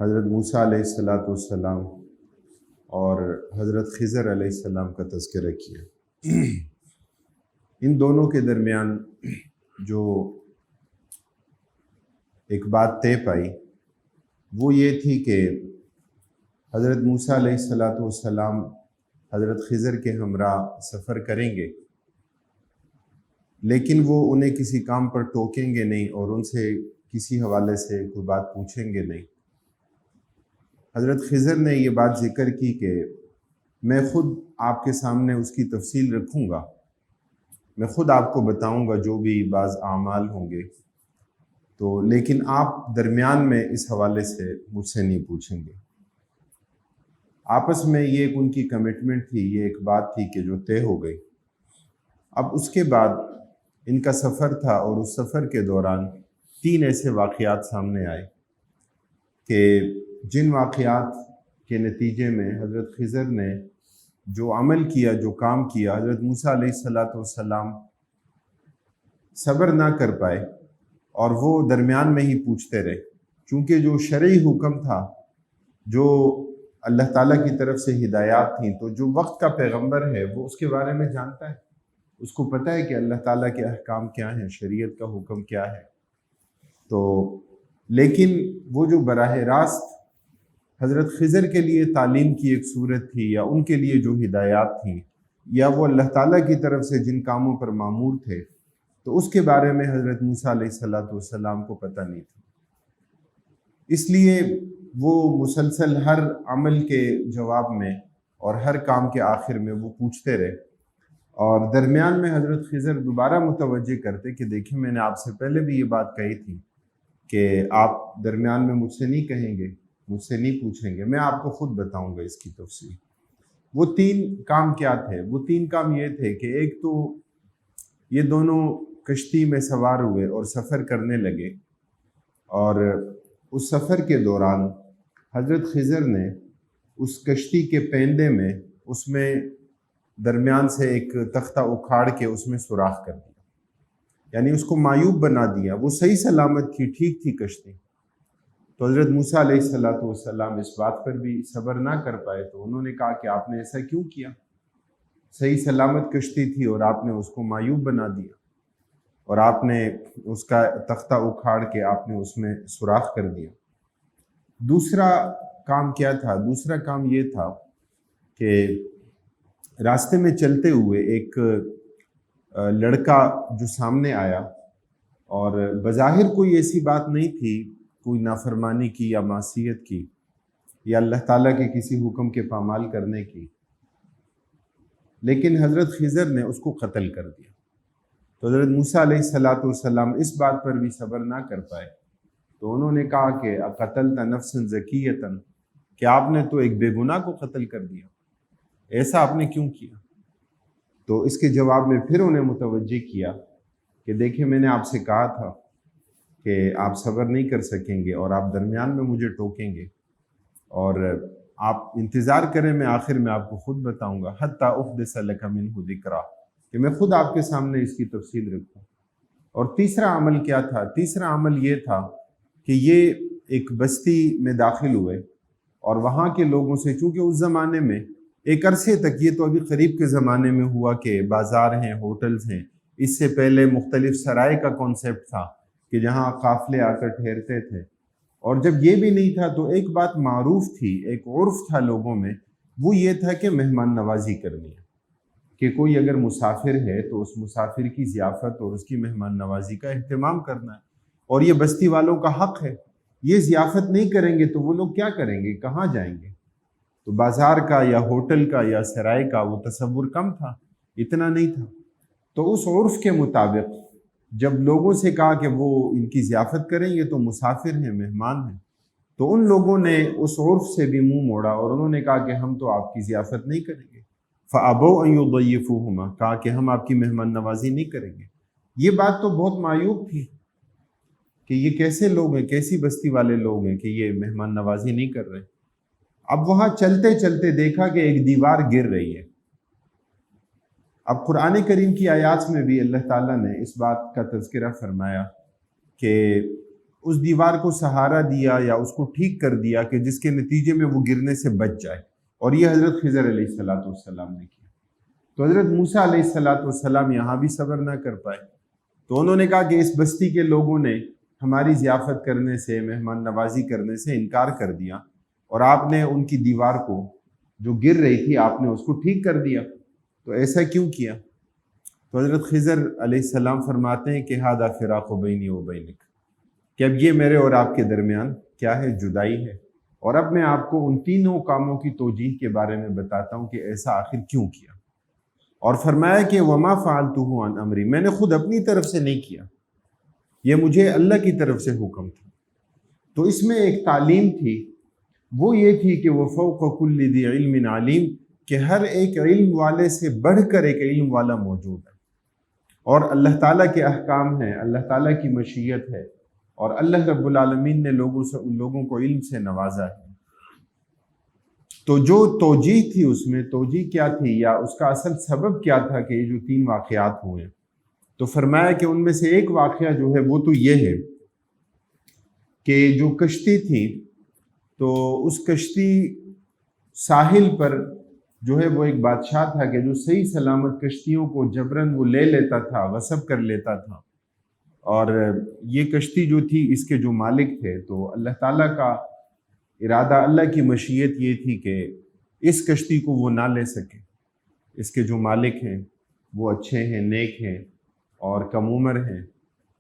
حضرت موسیٰ علیہ السلام اور حضرت خضر علیہ السلام کا تذکرہ کیا۔ ان دونوں کے درمیان جو ایک بات طے پائی وہ یہ تھی کہ حضرت موسیٰ علیہ السلام حضرت خضر کے ہمراہ سفر کریں گے، لیکن وہ انہیں کسی کام پر ٹوکیں گے نہیں اور ان سے کسی حوالے سے کوئی بات پوچھیں گے نہیں۔ حضرت خضر نے یہ بات ذکر کی کہ میں خود آپ کے سامنے اس کی تفصیل رکھوں گا، میں خود آپ کو بتاؤں گا جو بھی بعض اعمال ہوں گے، تو لیکن آپ درمیان میں اس حوالے سے مجھ سے نہیں پوچھیں گے۔ آپس میں یہ ایک ان کی کمٹمنٹ تھی، یہ ایک بات تھی کہ جو طے ہو گئی۔ اب اس کے بعد ان کا سفر تھا اور اس سفر کے دوران 3 ایسے واقعات سامنے آئے کہ جن واقعات کے نتیجے میں حضرت خضر نے جو عمل کیا، جو کام کیا، حضرت موسیٰ علیہ السلام صبر نہ کر پائے اور وہ درمیان میں ہی پوچھتے رہے، چونکہ جو شرعی حکم تھا، جو اللہ تعالیٰ کی طرف سے ہدایات تھیں، تو جو وقت کا پیغمبر ہے وہ اس کے بارے میں جانتا ہے، اس کو پتہ ہے کہ اللہ تعالیٰ کے احکام کیا ہیں، شریعت کا حکم کیا ہے۔ تو لیکن وہ جو براہ راست حضرت خضر کے لیے تعلیم کی ایک صورت تھی، یا ان کے لیے جو ہدایات تھیں، یا وہ اللہ تعالیٰ کی طرف سے جن کاموں پر مامور تھے، تو اس کے بارے میں حضرت موسیٰ علیہ السلام کو پتہ نہیں تھا۔ اس لیے وہ مسلسل ہر عمل کے جواب میں اور ہر کام کے آخر میں وہ پوچھتے رہے، اور درمیان میں حضرت خضر دوبارہ متوجہ کرتے کہ دیکھیں میں نے آپ سے پہلے بھی یہ بات کہی تھی کہ آپ درمیان میں مجھ سے نہیں کہیں گے، مجھ سے نہیں پوچھیں گے، میں آپ کو خود بتاؤں گا اس کی تفصیل۔ وہ 3 کام کیا تھے؟ وہ 3 کام یہ تھے کہ ایک تو یہ دونوں کشتی میں سوار ہوئے اور سفر کرنے لگے، اور اس سفر کے دوران حضرت خضر نے اس کشتی کے پیندے میں، اس میں درمیان سے ایک تختہ اکھاڑ کے اس میں سوراخ کر دیا، یعنی اس کو معیوب بنا دیا۔ وہ صحیح سلامت تھی، ٹھیک تھی کشتی۔ تو حضرت موسیٰ علیہ السلام اس بات پر بھی صبر نہ کر پائے، تو انہوں نے کہا کہ آپ نے ایسا کیوں کیا؟ صحیح سلامت کشتی تھی اور آپ نے اس کو معیوب بنا دیا، اور آپ نے اس کا تختہ اکھاڑ کے آپ نے اس میں سوراخ کر دیا۔ دوسرا کام کیا تھا؟ دوسرا کام یہ تھا کہ راستے میں چلتے ہوئے ایک لڑکا جو سامنے آیا، اور بظاہر کوئی ایسی بات نہیں تھی، کوئی نافرمانی کی یا معصیت کی یا اللہ تعالیٰ کے کسی حکم کے پامال کرنے کی، لیکن حضرت خضر نے اس کو قتل کر دیا۔ تو حضرت موسیٰ علیہ السلام اس بات پر بھی صبر نہ کر پائے، تو انہوں نے کہا کہ اقتلت نفسا زکیۃ، کہ آپ نے تو ایک بے گناہ کو قتل کر دیا، ایسا آپ نے کیوں کیا؟ تو اس کے جواب میں پھر انہیں متوجہ کیا کہ دیکھیں میں نے آپ سے کہا تھا کہ آپ صبر نہیں کر سکیں گے اور آپ درمیان میں مجھے ٹوکیں گے، اور آپ انتظار کریں، میں آخر میں آپ کو خود بتاؤں گا، حتیٰ احدث لک منہ ذکرا، کہ میں خود آپ کے سامنے اس کی تفصیل رکھوں۔ اور تیسرا عمل کیا تھا؟ تیسرا عمل یہ تھا کہ یہ ایک بستی میں داخل ہوئے، اور وہاں کے لوگوں سے، چونکہ اس زمانے میں ایک عرصے تک، یہ تو ابھی قریب کے زمانے میں ہوا کہ بازار ہیں، ہوٹلز ہیں، اس سے پہلے مختلف سرائے کا کانسیپٹ تھا کہ جہاں قافلے آ کر ٹھہرتے تھے، اور جب یہ بھی نہیں تھا تو ایک بات معروف تھی، ایک عرف تھا لوگوں میں، وہ یہ تھا کہ مہمان نوازی کرنی ہے، کہ کوئی اگر مسافر ہے تو اس مسافر کی ضیافت اور اس کی مہمان نوازی کا اہتمام کرنا ہے، اور یہ بستی والوں کا حق ہے۔ یہ ضیافت نہیں کریں گے تو وہ لوگ کیا کریں گے، کہاں جائیں گے؟ تو بازار کا یا ہوٹل کا یا سرائے کا وہ تصور کم تھا، اتنا نہیں تھا۔ تو اس عرف کے مطابق جب لوگوں سے کہا کہ وہ ان کی ضیافت کریں، یہ تو مسافر ہیں، مہمان ہیں، تو ان لوگوں نے اس عرف سے بھی منہ موڑا اور انہوں نے کہا کہ ہم تو آپ کی ضیافت نہیں کریں گے۔ فَأَبَوْا أَن يُضَيِّفُوهُمَا، کہا کہ ہم آپ کی مہمان نوازی نہیں کریں گے۔ یہ بات تو بہت معیوب تھی کہ یہ کیسے لوگ ہیں، کیسی بستی والے لوگ ہیں کہ یہ مہمان نوازی نہیں کر رہے۔ اب وہاں چلتے چلتے دیکھا کہ ایک دیوار گر رہی ہے۔ اب قرآن کریم کی آیات میں بھی اللہ تعالیٰ نے اس بات کا تذکرہ فرمایا کہ اس دیوار کو سہارا دیا یا اس کو ٹھیک کر دیا کہ جس کے نتیجے میں وہ گرنے سے بچ جائے، اور یہ حضرت خضر علیہ السلام نے کیا۔ تو حضرت موسیٰ علیہ السلام یہاں بھی صبر نہ کر پائے، تو انہوں نے کہا کہ اس بستی کے لوگوں نے ہماری ضیافت کرنے سے، مہمان نوازی کرنے سے انکار کر دیا، اور آپ نے ان کی دیوار کو جو گر رہی تھی آپ نے اس کو ٹھیک کر دیا، تو ایسا کیوں کیا؟ تو حضرت خضر علیہ السلام فرماتے ہیں کہ ھذا فراق بینی و بینک، کہ اب یہ میرے اور آپ کے درمیان کیا ہے؟ جدائی ہے۔ اور اب میں آپ کو ان تینوں کاموں کی توجیہ کے بارے میں بتاتا ہوں کہ ایسا آخر کیوں کیا۔ اور فرمایا کہ وما فعلتہ عن امری، میں نے خود اپنی طرف سے نہیں کیا، یہ مجھے اللہ کی طرف سے حکم تھا۔ تو اس میں ایک تعلیم تھی، وہ یہ تھی کہ وہ فوق کل ذی علم علیم، کہ ہر ایک علم والے سے بڑھ کر ایک علم والا موجود ہے، اور اللہ تعالیٰ کے احکام ہیں، اللہ تعالیٰ کی مشیت ہے، اور اللہ رب العالمین نے لوگوں کو علم سے نوازا ہے۔ تو جو توجیہ تھی اس میں، توجیہ کیا تھی یا اس کا اصل سبب کیا تھا کہ یہ جو 3 واقعات ہوئے، تو فرمایا کہ ان میں سے ایک واقعہ جو ہے وہ تو یہ ہے کہ جو کشتی تھی، تو اس کشتی ساحل پر جو ہے وہ ایک بادشاہ تھا کہ جو صحیح سلامت کشتیوں کو جبراً وہ لے لیتا تھا، غصب کر لیتا تھا، اور یہ کشتی جو تھی اس کے جو مالک تھے، تو اللہ تعالیٰ کا ارادہ، اللہ کی مشیت یہ تھی کہ اس کشتی کو وہ نہ لے سکے۔ اس کے جو مالک ہیں وہ اچھے ہیں، نیک ہیں اور کم عمر ہیں،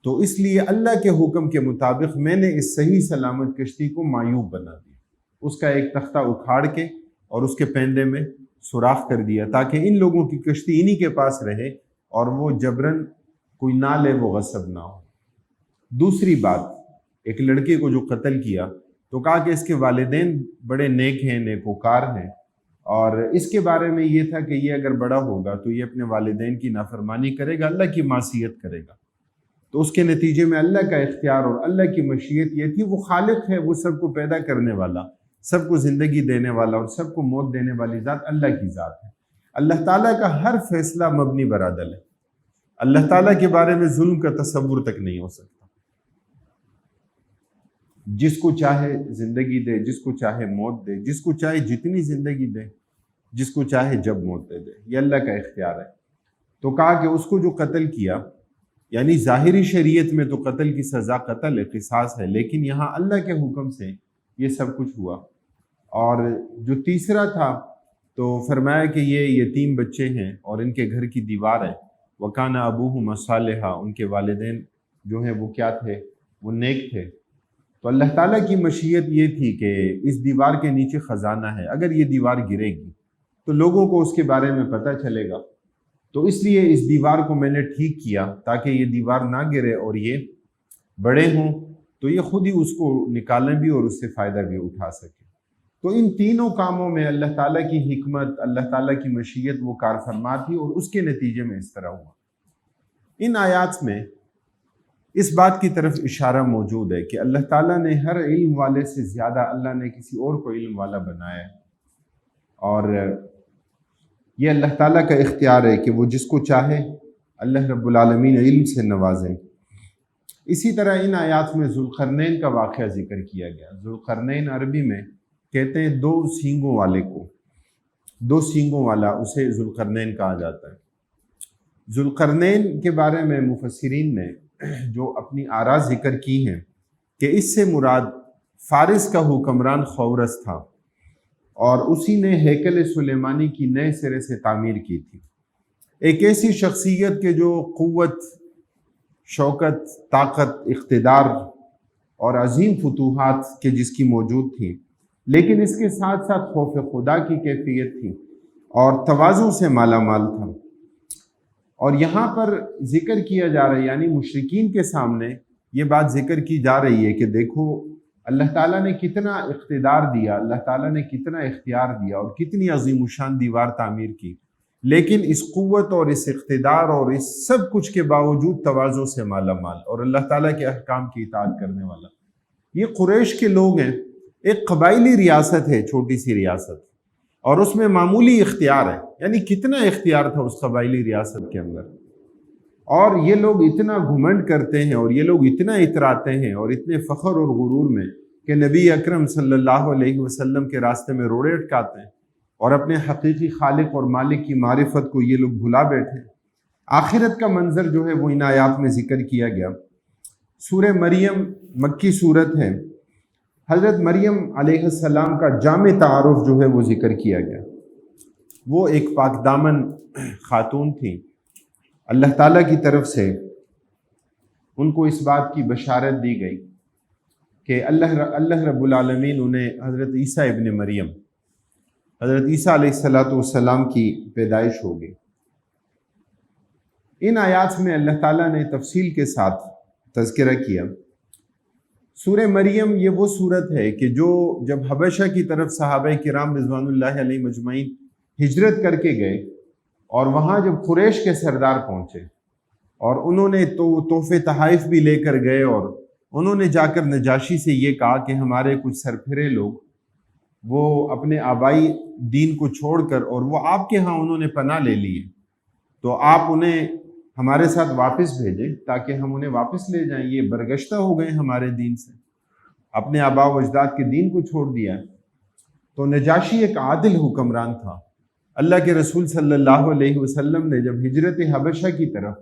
تو اس لیے اللہ کے حکم کے مطابق میں نے اس صحیح سلامت کشتی کو معیوب بنا دیا، اس کا ایک تختہ اکھاڑ کے اور اس کے پیندے میں سوراخ کر دیا تاکہ ان لوگوں کی کشتی انہی کے پاس رہے اور وہ جبراً کوئی نہ لے، وہ غصب نہ ہو۔ دوسری بات، ایک لڑکے کو جو قتل کیا تو کہا کہ اس کے والدین بڑے نیک ہیں، نیکوکار ہیں، اور اس کے بارے میں یہ تھا کہ یہ اگر بڑا ہوگا تو یہ اپنے والدین کی نافرمانی کرے گا، اللہ کی معصیت کرے گا، تو اس کے نتیجے میں اللہ کا اختیار اور اللہ کی مشیت یہ تھی، وہ خالق ہے، وہ سب کو پیدا کرنے والا، سب کو زندگی دینے والا اور سب کو موت دینے والی ذات اللہ کی ذات ہے۔ اللہ تعالیٰ کا ہر فیصلہ مبنی بر عدل ہے، اللہ تعالیٰ کے بارے میں ظلم کا تصور تک نہیں ہو سکتا۔ جس کو چاہے زندگی دے، جس کو چاہے موت دے، جس کو چاہے جتنی زندگی دے، جس کو چاہے جب موت دے دے، یہ اللہ کا اختیار ہے۔ تو کہا کہ اس کو جو قتل کیا، یعنی ظاہری شریعت میں تو قتل کی سزا قتل ہے، قصاص ہے، لیکن یہاں اللہ کے حکم سے یہ سب کچھ ہوا۔ اور جو تیسرا تھا تو فرمایا کہ یہ یتیم بچے ہیں اور ان کے گھر کی دیوار ہے، وَكَانَ أَبُوهُمَا صَالِحًا، ان کے والدین جو ہیں وہ کیا تھے؟ وہ نیک تھے۔ تو اللہ تعالیٰ کی مشیت یہ تھی کہ اس دیوار کے نیچے خزانہ ہے، اگر یہ دیوار گرے گی تو لوگوں کو اس کے بارے میں پتہ چلے گا، تو اس لیے اس دیوار کو میں نے ٹھیک کیا تاکہ یہ دیوار نہ گرے اور یہ بڑے ہوں تو یہ خود ہی اس کو نکالیں بھی اور اس سے فائدہ بھی اٹھا سکیں۔ تو ان تینوں کاموں میں اللہ تعالیٰ کی حکمت، اللہ تعالیٰ کی مشیت وہ کار فرما تھی، اور اس کے نتیجے میں اس طرح ہوا۔ ان آیات میں اس بات کی طرف اشارہ موجود ہے کہ اللہ تعالیٰ نے ہر علم والے سے زیادہ اللہ نے کسی اور کو علم والا بنایا ہے، اور یہ اللہ تعالیٰ کا اختیار ہے کہ وہ جس کو چاہے اللہ رب العالمین علم سے نوازیں۔ اسی طرح ان آیات میں ذوالقرنین کا واقعہ ذکر کیا گیا۔ ذوالقرنین عربی میں کہتے ہیں 2 سینگوں والے کو، 2 سینگوں والا اسے ذوالقرنین کہا جاتا ہے۔ ذوالقرنین کے بارے میں مفسرین نے جو اپنی آراء ذکر کی ہیں کہ اس سے مراد فارس کا حکمران خورس تھا، اور اسی نے ہیکل سلیمانی کی نئے سرے سے تعمیر کی تھی۔ ایک ایسی شخصیت کے جو قوت، شوکت، طاقت، اقتدار اور عظیم فتوحات کے جس کی موجود تھی، لیکن اس کے ساتھ ساتھ خوف خدا کی کیفیت تھی اور تواضع سے مالا مال تھا۔ اور یہاں پر ذکر کیا جا رہا ہے، یعنی مشرکین کے سامنے یہ بات ذکر کی جا رہی ہے کہ دیکھو اللہ تعالیٰ نے کتنا اقتدار دیا، اللہ تعالیٰ نے کتنا اختیار دیا اور کتنی عظیم الشان دیوار تعمیر کی، لیکن اس قوت اور اس اقتدار اور اس سب کچھ کے باوجود تواضع سے مالا مال اور اللہ تعالیٰ کے احکام کی اطاعت کرنے والا۔ یہ قریش کے لوگ ہیں، ایک قبائلی ریاست ہے، چھوٹی سی ریاست، اور اس میں معمولی اختیار ہے، یعنی کتنا اختیار تھا اس قبائلی ریاست کے اندر، اور یہ لوگ اتنا گھمنڈ کرتے ہیں اور یہ لوگ اتنا اتراتے ہیں اور اتنے فخر اور غرور میں کہ نبی اکرم صلی اللہ علیہ وسلم کے راستے میں روڑے اٹکاتے ہیں اور اپنے حقیقی خالق اور مالک کی معرفت کو یہ لوگ بھلا بیٹھے ہیں۔ آخرت کا منظر جو ہے وہ ان آیات میں ذکر کیا گیا۔ سورہ مریم مکی صورت ہے، حضرت مریم علیہ السلام کا جامع تعارف جو ہے وہ ذکر کیا گیا۔ وہ ایک پاک دامن خاتون تھیں، اللہ تعالیٰ کی طرف سے ان کو اس بات کی بشارت دی گئی کہ اللہ رب العالمین انہیں حضرت عیسیٰ ابن مریم، حضرت عیسیٰ علیہ السلام کی پیدائش ہوگی۔ ان آیات میں اللہ تعالیٰ نے تفصیل کے ساتھ تذکرہ کیا۔ سورہ مریم یہ وہ صورت ہے کہ جو جب حبشہ کی طرف صحابہ کرام رضوان اللہ علیہ مجمعین ہجرت کر کے گئے اور وہاں جب قریش کے سردار پہنچے اور انہوں نے تو تحفے تحائف بھی لے کر گئے اور انہوں نے جا کر نجاشی سے یہ کہا کہ ہمارے کچھ سرپھرے لوگ وہ اپنے آبائی دین کو چھوڑ کر اور وہ آپ کے ہاں انہوں نے پناہ لے لی ہے، تو آپ انہیں ہمارے ساتھ واپس بھیجیں تاکہ ہم انہیں واپس لے جائیں، یہ برگشتہ ہو گئے ہمارے دین سے، اپنے آباء و اجداد کے دین کو چھوڑ دیا۔ تو نجاشی ایک عادل حکمران تھا۔ اللہ کے رسول صلی اللہ علیہ وسلم نے جب ہجرت حبشہ کی طرف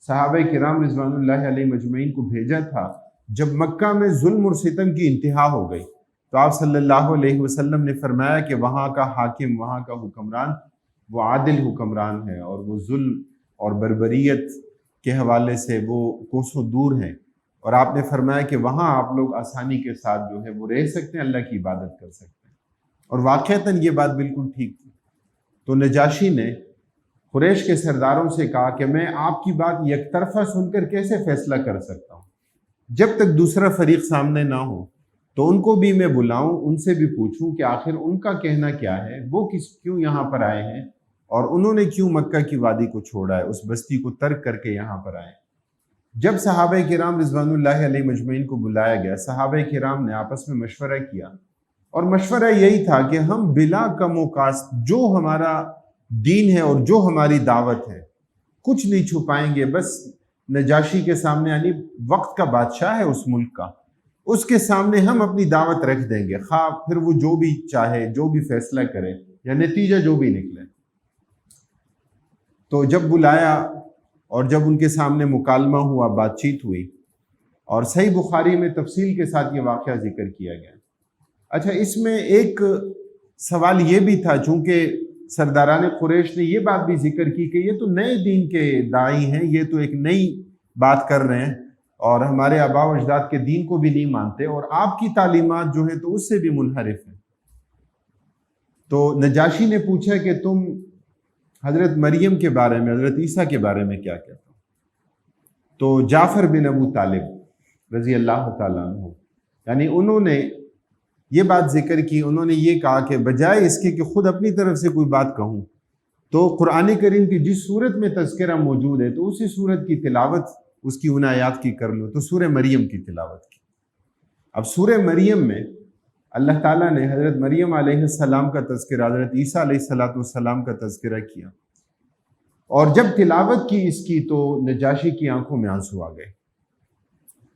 صحابہ کرام رضوان اللہ علیہ مجمعین کو بھیجا تھا، جب مکہ میں ظلم اور ستم کی انتہا ہو گئی تو آپ صلی اللہ علیہ وسلم نے فرمایا کہ وہاں کا حاکم، وہاں کا حکمران وہ عادل حکمران ہے اور وہ ظلم اور بربریت کے حوالے سے وہ کوسوں دور ہیں، اور آپ نے فرمایا کہ وہاں آپ لوگ آسانی کے ساتھ جو ہے وہ رہ سکتے ہیں، اللہ کی عبادت کر سکتے ہیں، اور واقعتاً یہ بات بالکل ٹھیک تھی۔ تو نجاشی نے قریش کے سرداروں سے کہا کہ میں آپ کی بات یک طرفہ سن کر کیسے فیصلہ کر سکتا ہوں، جب تک دوسرا فریق سامنے نہ ہو تو ان کو بھی میں بلاؤں، ان سے بھی پوچھوں کہ آخر ان کا کہنا کیا ہے، وہ کیوں یہاں پر آئے ہیں اور انہوں نے کیوں مکہ کی وادی کو چھوڑا ہے، اس بستی کو ترک کر کے یہاں پر آئے۔ جب صحابہ کرام رضوان اللہ علیہ مجمعین کو بلایا گیا، صحابہ کرام نے آپس میں مشورہ کیا، اور مشورہ یہی تھا کہ ہم بلا کم و کاست جو ہمارا دین ہے اور جو ہماری دعوت ہے کچھ نہیں چھپائیں گے، بس نجاشی کے سامنے، یعنی وقت کا بادشاہ ہے اس ملک کا، اس کے سامنے ہم اپنی دعوت رکھ دیں گے، خواہ پھر وہ جو بھی چاہے، جو بھی فیصلہ کرے یا نتیجہ جو بھی نکلے۔ تو جب بلایا اور جب ان کے سامنے مکالمہ ہوا، بات چیت ہوئی، اور صحیح بخاری میں تفصیل کے ساتھ یہ واقعہ ذکر کیا گیا۔ اچھا، اس میں ایک سوال یہ بھی تھا، چونکہ سرداران قریش نے یہ بات بھی ذکر کی کہ یہ تو نئے دین کے داعی ہیں، یہ تو ایک نئی بات کر رہے ہیں اور ہمارے آباء و اجداد کے دین کو بھی نہیں مانتے، اور آپ کی تعلیمات جو ہیں تو اس سے بھی منحرف ہیں۔ تو نجاشی نے پوچھا کہ تم حضرت مریم کے بارے میں، حضرت عیسیٰ کے بارے میں کیا کہتے ہو؟ تو جعفر بن ابو طالب رضی اللہ تعالیٰ عنہ، یعنی انہوں نے یہ بات ذکر کی، انہوں نے یہ کہا کہ بجائے اس کے کہ خود اپنی طرف سے کوئی بات کہوں تو قرآن کریم کی جس صورت میں تذکرہ موجود ہے تو اسی صورت کی تلاوت اس کی ان آیات کی کر لو، تو سورہ مریم کی تلاوت کی۔ اب سورہ مریم میں اللہ تعالیٰ نے حضرت مریم علیہ السلام کا تذکرہ، حضرت عیسیٰ علیہ السلام کا تذکرہ کیا، اور جب تلاوت کی اس کی تو نجاشی کی آنکھوں میں آنسو آ گئے،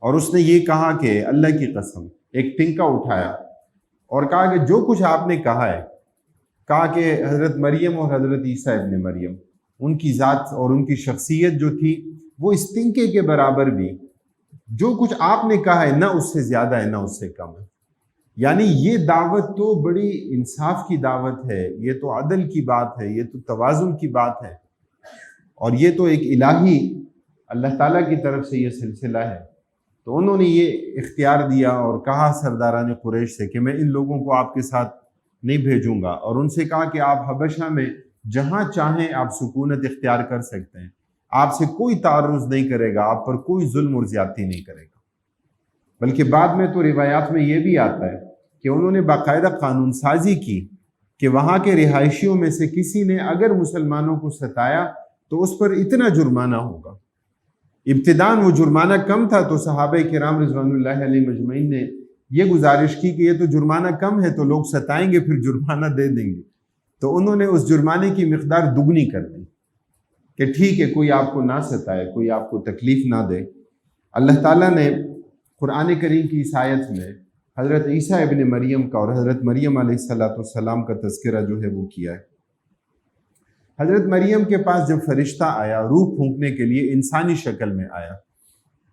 اور اس نے یہ کہا کہ اللہ کی قسم، ایک تنکا اٹھایا اور کہا کہ جو کچھ آپ نے کہا ہے، کہا کہ حضرت مریم اور حضرت عیسیٰ ابن مریم، ان کی ذات اور ان کی شخصیت جو تھی وہ اس تنکے کے برابر بھی، جو کچھ آپ نے کہا ہے نہ اس سے زیادہ ہے نہ اس سے کم ہے۔ یعنی یہ دعوت تو بڑی انصاف کی دعوت ہے، یہ تو عدل کی بات ہے، یہ تو توازن کی بات ہے، اور یہ تو ایک الہی اللہ تعالیٰ کی طرف سے یہ سلسلہ ہے۔ تو انہوں نے یہ اختیار دیا اور کہا سرداران قریش سے کہ میں ان لوگوں کو آپ کے ساتھ نہیں بھیجوں گا، اور ان سے کہا کہ آپ حبشہ میں جہاں چاہیں آپ سکونت اختیار کر سکتے ہیں، آپ سے کوئی تعرض نہیں کرے گا، آپ پر کوئی ظلم اور زیادتی نہیں کرے گا۔ بلکہ بعد میں تو روایات میں یہ بھی آتا ہے کہ انہوں نے باقاعدہ قانون سازی کی کہ وہاں کے رہائشیوں میں سے کسی نے اگر مسلمانوں کو ستایا تو اس پر اتنا جرمانہ ہوگا۔ ابتداً وہ جرمانہ کم تھا تو صحابہ کرام رضوان اللہ علیہ مجمعین نے یہ گزارش کی کہ یہ تو جرمانہ کم ہے تو لوگ ستائیں گے پھر جرمانہ دے دیں گے، تو انہوں نے اس جرمانے کی مقدار دگنی کر دی، کہ ٹھیک ہے کوئی آپ کو نہ ستائے، کوئی آپ کو تکلیف نہ دے۔ اللہ تعالیٰ نے قرآن کریم کی اس آیت میں حضرت عیسیٰ ابن مریم کا اور حضرت مریم علیہ السلام کا تذکرہ جو ہے وہ کیا ہے۔ حضرت مریم کے پاس جب فرشتہ آیا روح پھونکنے کے لیے، انسانی شکل میں آیا،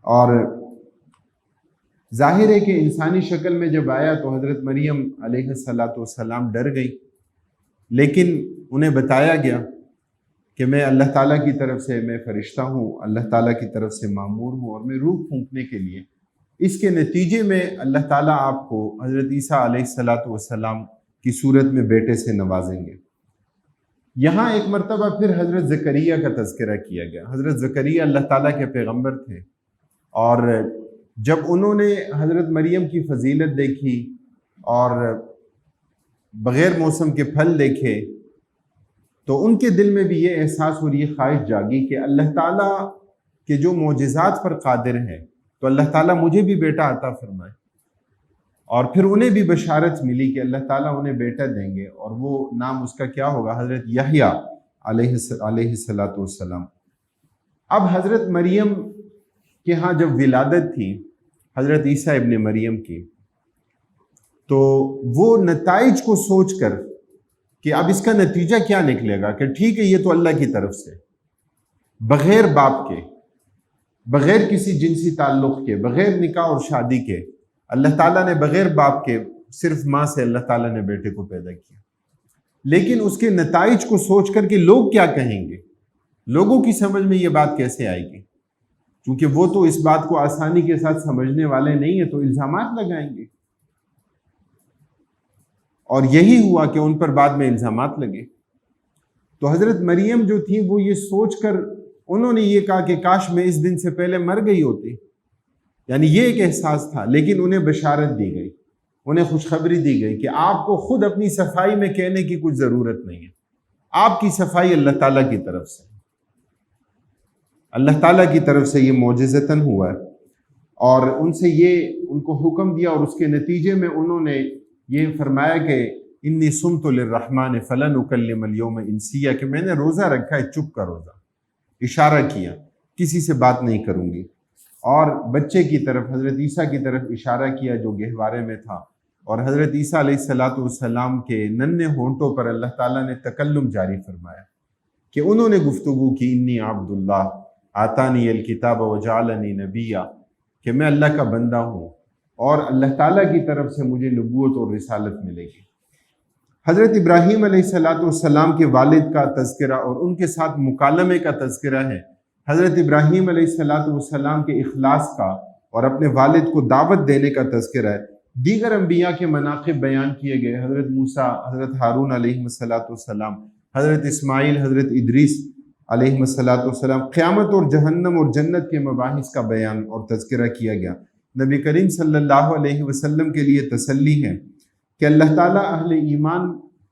اور ظاہر ہے کہ انسانی شکل میں جب آیا تو حضرت مریم علیہ السلام ڈر گئی، لیکن انہیں بتایا گیا کہ میں اللہ تعالیٰ کی طرف سے، میں فرشتہ ہوں، اللہ تعالیٰ کی طرف سے مامور ہوں، اور میں روح پھونکنے کے لیے، اس کے نتیجے میں اللہ تعالیٰ آپ کو حضرت عیسیٰ علیہ السلام کی صورت میں بیٹے سے نوازیں گے۔ یہاں ایک مرتبہ پھر حضرت زکریا کا تذکرہ کیا گیا۔ حضرت زکریا اللہ تعالیٰ کے پیغمبر تھے، اور جب انہوں نے حضرت مریم کی فضیلت دیکھی اور بغیر موسم کے پھل دیکھے تو ان کے دل میں بھی یہ احساس اور یہ خواہش جاگی کہ اللہ تعالیٰ کے جو معجزات پر قادر ہے تو اللہ تعالیٰ مجھے بھی بیٹا عطا فرمائے۔ اور پھر انہیں بھی بشارت ملی کہ اللہ تعالیٰ انہیں بیٹا دیں گے، اور وہ نام اس کا کیا ہوگا؟ حضرت یحییٰ علیہ السلام۔ اب حضرت مریم کے ہاں جب ولادت تھی حضرت عیسیٰ ابن مریم کی، تو وہ نتائج کو سوچ کر کہ اب اس کا نتیجہ کیا نکلے گا، کہ ٹھیک ہے یہ تو اللہ کی طرف سے، بغیر باپ کے، بغیر کسی جنسی تعلق کے، بغیر نکاح اور شادی کے، اللہ تعالیٰ نے بغیر باپ کے صرف ماں سے اللہ تعالیٰ نے بیٹے کو پیدا کیا۔ لیکن اس کے نتائج کو سوچ کر کہ لوگ کیا کہیں گے، لوگوں کی سمجھ میں یہ بات کیسے آئے گی، کیونکہ وہ تو اس بات کو آسانی کے ساتھ سمجھنے والے نہیں ہیں، تو الزامات لگائیں گے۔ اور یہی ہوا کہ ان پر بعد میں الزامات لگے۔ تو حضرت مریم جو تھی وہ یہ سوچ کر انہوں نے یہ کہا کہ کاش میں اس دن سے پہلے مر گئی ہوتی، یعنی یہ ایک احساس تھا۔ لیکن انہیں بشارت دی گئی، انہیں خوشخبری دی گئی کہ آپ کو خود اپنی صفائی میں کہنے کی کچھ ضرورت نہیں ہے، آپ کی صفائی اللہ تعالیٰ کی طرف سے، اللہ تعالیٰ کی طرف سے یہ معجزتاً ہوا ہے۔ اور ان سے یہ ان کو حکم دیا، اور اس کے نتیجے میں انہوں نے یہ فرمایا کہ انی صمت للرحمن فلن اکلم اليوم انسیہ، کہ میں نے روزہ رکھا ہے، چپ کا روزہ، اشارہ کیا کسی سے بات نہیں کروں گی، اور بچے کی طرف حضرت عیسیٰ کی طرف اشارہ کیا جو گہوارے میں تھا، اور حضرت عیسیٰ علیہ السلام کے ننھے ہونٹوں پر اللہ تعالیٰ نے تکلم جاری فرمایا کہ انہوں نے گفتگو کی، انی عبد اللہ آتانی الکتاب وجعلنی نبیہ، کہ میں اللہ کا بندہ ہوں اور اللہ تعالیٰ کی طرف سے مجھے نبوت اور رسالت ملے گی۔ حضرت ابراہیم علیہ السلام کے والد کا تذکرہ اور ان کے ساتھ مکالمے کا تذکرہ ہے۔ حضرت ابراہیم علیہ السلام کے اخلاص کا اور اپنے والد کو دعوت دینے کا تذکرہ ہے۔ دیگر انبیاء کے مناقب بیان کیے گئے، حضرت موسیٰ، حضرت ہارون علیہ السلام، حضرت اسماعیل، حضرت ادریس علیہ السلام، قیامت اور جہنم اور جنت کے مباحث کا بیان اور تذکرہ کیا گیا۔ نبی کریم صلی اللہ علیہ وسلم کے لیے تسلی ہے کہ اللہ تعالیٰ اہل ایمان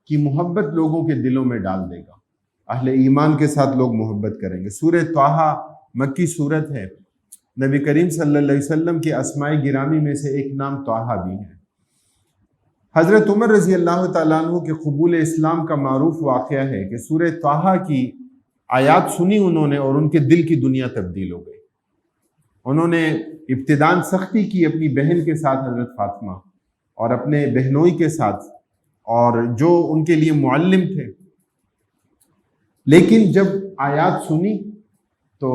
کی محبت لوگوں کے دلوں میں ڈال دے گا، اہل ایمان کے ساتھ لوگ محبت کریں گے۔ سورہ طٰہٰ مکی صورت ہے، نبی کریم صلی اللہ علیہ وسلم کے اسماء گرامی میں سے ایک نام طٰہٰ بھی ہے۔ حضرت عمر رضی اللہ تعالیٰ عنہ کے قبول اسلام کا معروف واقعہ ہے کہ سورہ طٰہٰ کی آیات سنی انہوں نے اور ان کے دل کی دنیا تبدیل ہو گئی۔ انہوں نے ابتداءً سختی کی اپنی بہن کے ساتھ، حضرت فاطمہ، اور اپنے بہنوئی کے ساتھ، اور جو ان کے لیے معلم تھے، لیکن جب آیات سنی تو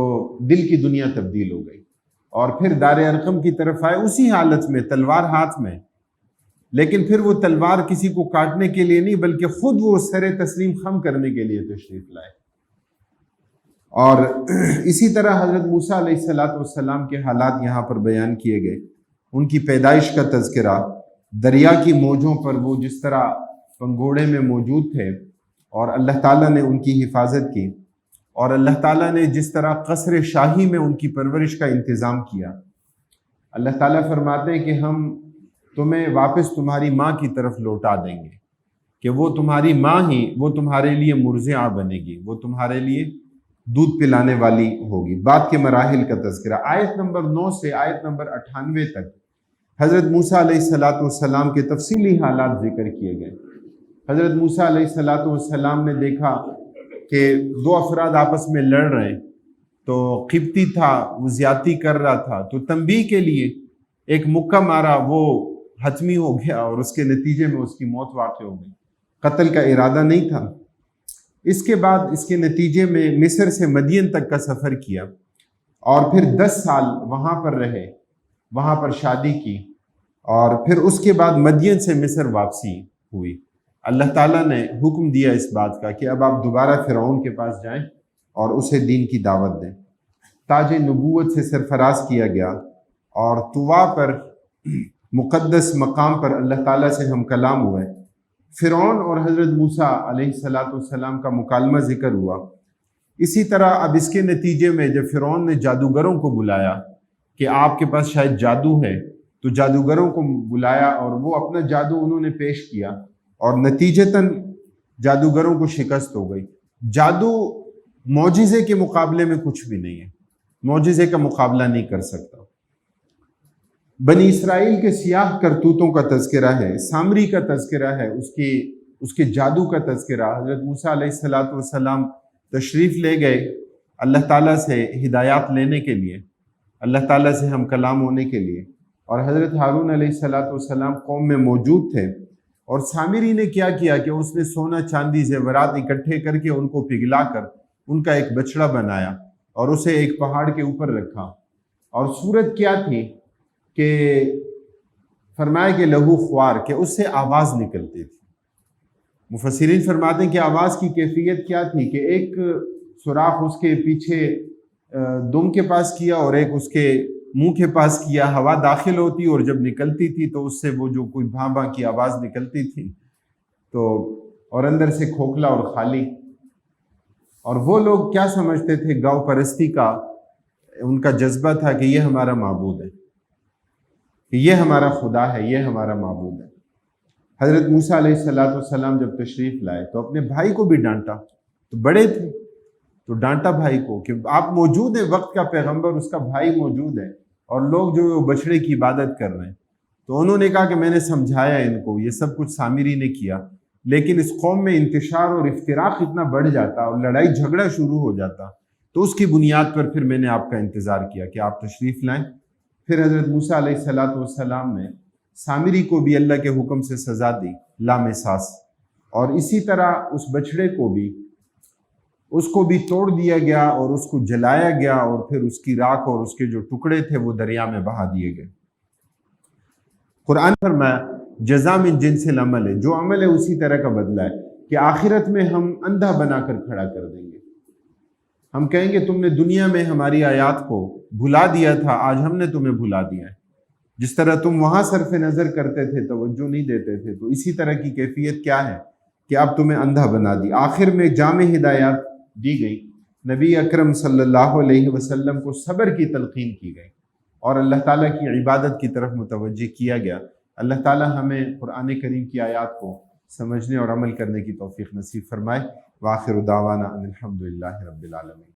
دل کی دنیا تبدیل ہو گئی، اور پھر دار ارقم کی طرف آئے اسی حالت میں، تلوار ہاتھ میں، لیکن پھر وہ تلوار کسی کو کاٹنے کے لیے نہیں بلکہ خود وہ سر تسلیم خم کرنے کے لیے تشریف لائے۔ اور اسی طرح حضرت موسیٰ علیہ السلام کے حالات یہاں پر بیان کیے گئے، ان کی پیدائش کا تذکرہ، دریا کی موجوں پر وہ جس طرح پنگوڑے میں موجود تھے اور اللہ تعالیٰ نے ان کی حفاظت کی، اور اللہ تعالیٰ نے جس طرح قصر شاہی میں ان کی پرورش کا انتظام کیا۔ اللہ تعالیٰ فرماتے ہیں کہ ہم تمہیں واپس تمہاری ماں کی طرف لوٹا دیں گے، کہ وہ تمہاری ماں ہی وہ تمہارے لیے مرضعہ بنے گی، وہ تمہارے لیے دودھ پلانے والی ہوگی۔ بات کے مراحل کا تذکرہ آیت نمبر 9 سے آیت نمبر 98 تک حضرت موسیٰ علیہ السلام کے تفصیلی حالات ذکر کیے گئے۔ حضرت موسیٰ علیہ السلام نے دیکھا کہ دو افراد آپس میں لڑ رہے ہیں، تو قبطی تھا، وہ زیادتی کر رہا تھا، تو تنبیہ کے لیے ایک مکہ مارا، وہ حتمی ہو گیا اور اس کے نتیجے میں اس کی موت واقع ہو گئی۔ قتل کا ارادہ نہیں تھا۔ اس کے بعد اس کے نتیجے میں مصر سے مدین تک کا سفر کیا اور پھر 10 سال وہاں پر رہے، وہاں پر شادی کی، اور پھر اس کے بعد مدین سے مصر واپسی ہوئی۔ اللہ تعالیٰ نے حکم دیا اس بات کا کہ اب آپ دوبارہ فرعون کے پاس جائیں اور اسے دین کی دعوت دیں۔ تاج نبوت سے سرفراز کیا گیا اور طوا پر مقدس مقام پر اللہ تعالیٰ سے ہم کلام ہوئے۔ فرعون اور حضرت موسیٰ علیہ السلام کا مکالمہ ذکر ہوا۔ اسی طرح اب اس کے نتیجے میں جب فرعون نے جادوگروں کو بلایا کہ آپ کے پاس شاید جادو ہے، تو جادوگروں کو بلایا اور وہ اپنا جادو انہوں نے پیش کیا اور نتیجتاً جادوگروں کو شکست ہو گئی۔ جادو معجزے کے مقابلے میں کچھ بھی نہیں ہے، معجزے کا مقابلہ نہیں کر سکتا۔ بنی اسرائیل کے سیاہ کرتوتوں کا تذکرہ ہے، سامری کا تذکرہ ہے، اس کے جادو کا تذکرہ۔ حضرت موسیٰ علیہ السلام تشریف لے گئے اللہ تعالیٰ سے ہدایات لینے کے لیے، اللہ تعالیٰ سے ہم کلام ہونے کے لیے، اور حضرت ہارون علیہ السلام قوم میں موجود تھے، اور سامری نے کیا کیا کہ اس نے سونا چاندی زیورات اکٹھے کر کے ان کو پگھلا کر ان کا ایک بچڑا بنایا اور اسے ایک پہاڑ کے اوپر رکھا، اور صورت کیا تھی کہ فرمایا کہ لہو خوار، کہ اس سے آواز نکلتی تھی۔ مفسرین فرماتے ہیں کہ آواز کی کیفیت کیا تھی کہ ایک سوراخ اس کے پیچھے دم کے پاس کیا اور ایک اس کے منہ کے پاس کیا، ہوا داخل ہوتی اور جب نکلتی تھی تو اس سے وہ جو کوئی بھاں بھاں کی آواز نکلتی تھی، تو اور اندر سے کھوکھلا اور خالی۔ اور وہ لوگ کیا سمجھتے تھے؟ گاؤں پرستی کا ان کا جذبہ تھا کہ یہ ہمارا معبود ہے، کہ یہ ہمارا خدا ہے، یہ ہمارا معبود ہے۔ حضرت موسیٰ علیہ السلام جب تشریف لائے تو اپنے بھائی کو بھی ڈانٹا، تو بڑے تھے تو ڈانٹا بھائی کو کہ آپ موجود ہیں، وقت کا پیغمبر اس کا بھائی موجود ہے اور لوگ جو بچڑے کی عبادت کر رہے ہیں۔ تو انہوں نے کہا کہ میں نے سمجھایا ان کو، یہ سب کچھ سامری نے کیا، لیکن اس قوم میں انتشار اور افتراق اتنا بڑھ جاتا اور لڑائی جھگڑا شروع ہو جاتا، تو اس کی بنیاد پر پھر میں نے آپ کا انتظار کیا کہ آپ تشریف لائیں۔ پھر حضرت موسیٰ علیہ السلام نے سامری کو بھی اللہ کے حکم سے سزا دی، لامساس، اور اسی طرح اس بچڑے کو بھی اس کو بھی توڑ دیا گیا اور اس کو جلایا گیا، اور پھر اس کی راکھ اور اس کے جو ٹکڑے تھے وہ دریا میں بہا دیے گئے۔ قرآن فرمایا جزا من جنس العمل ہے، جو عمل ہے اسی طرح کا بدلہ ہے، کہ آخرت میں ہم اندھا بنا کر کھڑا کر دیں گے۔ ہم کہیں گے تم نے دنیا میں ہماری آیات کو بھلا دیا تھا، آج ہم نے تمہیں بھلا دیا ہے۔ جس طرح تم وہاں صرف نظر کرتے تھے، توجہ نہیں دیتے تھے، تو اسی طرح کی کیفیت کیا ہے کہ اب تمہیں اندھا بنا دی۔ آخر میں جامع ہدایات دی گئی، نبی اکرم صلی اللہ علیہ وسلم کو صبر کی تلقین کی گئی اور اللہ تعالیٰ کی عبادت کی طرف متوجہ کیا گیا۔ اللہ تعالیٰ ہمیں قرآن کریم کی آیات کو سمجھنے اور عمل کرنے کی توفیق نصیب فرمائے۔ وآخر دعوانا ان الحمد للہ رب العالمین۔